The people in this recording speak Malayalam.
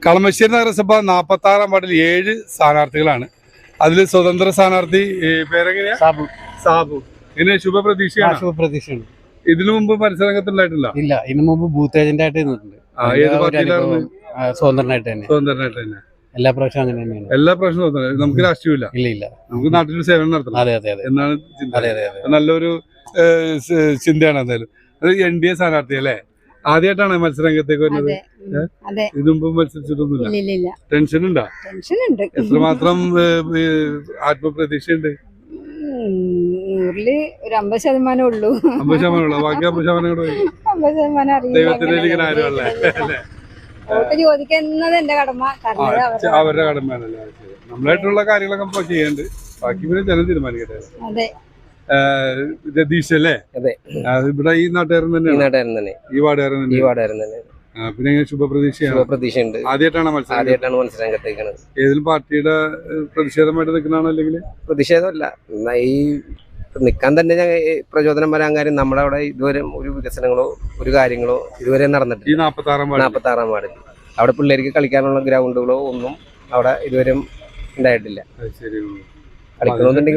കളമശ്ശേരി നഗരസഭ 46-ാം വാർഡിൽ 7 സ്ഥാനാർത്ഥികളാണ്. അതിൽ സ്വതന്ത്ര സ്ഥാനാർത്ഥി പേരെങ്ങനെയാ? സാബു. ഇതിന് ശുഭപ്രതീക്ഷയാണ്. ഇതിനു മുമ്പ് മത്സരരംഗത്തുണ്ടായിട്ടില്ല? ഇല്ല, ഇതിനു മുമ്പ് ബൂത്ത് ഏജന്റ് ആയിട്ട് നിന്നിട്ടുണ്ട്. ഏത് പാർട്ടിയിലായിരുന്നു? സ്വതന്ത്രനായിട്ട് തന്നെ. എല്ലാ പ്രാവശ്യം അങ്ങനെ തന്നെയാണ്. എല്ലാ പ്രാവശ്യം നമുക്ക് രാഷ്ട്രീയമില്ല. ഇല്ല, നമുക്ക് നാട്ടിൽ സേവനം നടത്തണം എന്നാണ് ചിന്ത. നല്ലൊരു ചിന്തയാണ്. എന്തായാലും അത് NDA സ്ഥാനാർത്ഥി അല്ലേ? ആദ്യമായിട്ടാണ് മത്സരരംഗത്തേക്ക് വരുന്നത്? ഇതിനു മുമ്പ് മത്സരിച്ചിട്ടൊന്നുമില്ല. ടെൻഷൻ ഉണ്ടോ? എത്രമാത്രം ആത്മപ്രതീക്ഷയുണ്ട്? 50% ഉള്ളൂ. 50% ബാക്കി 50% ദൈവത്തിന്റെ ആരുമല്ലേ? ചോദിക്കുന്നത് എന്റെ കടമ, അവരുടെ കടമയാണല്ലേ? നമ്മളായിട്ടുള്ള കാര്യങ്ങളൊക്കെ ചെയ്യുന്നുണ്ട്. ബാക്കി പിന്നെ ജനം തീരുമാനിക്കട്ടെ. അതെ. രതീഷ് അല്ലേ? ഇവിടെ ഈ നാട്ടുകാരൻ തന്നെ, ഈ വാർഡുകാരൻ തന്നെ. പിന്നെ ശുഭപ്രതീക്ഷയുണ്ട്. ആദ്യമായിട്ടാണ് മത്സരരംഗത്തേക്കാണ്. ഏതെങ്കിലും പാർട്ടിയുടെ പ്രതിഷേധമായിട്ട് നിൽക്കുന്നതാണോ? അല്ലെങ്കിൽ പ്രതിഷേധമല്ല, ഈ നിൽക്കാൻ തന്നെ പ്രചോദനം വരാൻ കാര്യം നമ്മുടെ അവിടെ ഇതുവരെ ഒരു വികസനങ്ങളോ ഒരു കാര്യങ്ങളോ ഇതുവരെ നടന്നിട്ടില്ല. ഈ 46-ാം വാർഡിൽ അവിടെ പിള്ളേർക്ക് കളിക്കാനുള്ള ഗ്രൗണ്ടുകളോ ഒന്നും അവിടെ ഇതുവരെ ഉണ്ടായിട്ടില്ല. കളിക്കണമെന്നുണ്ടെങ്കിൽ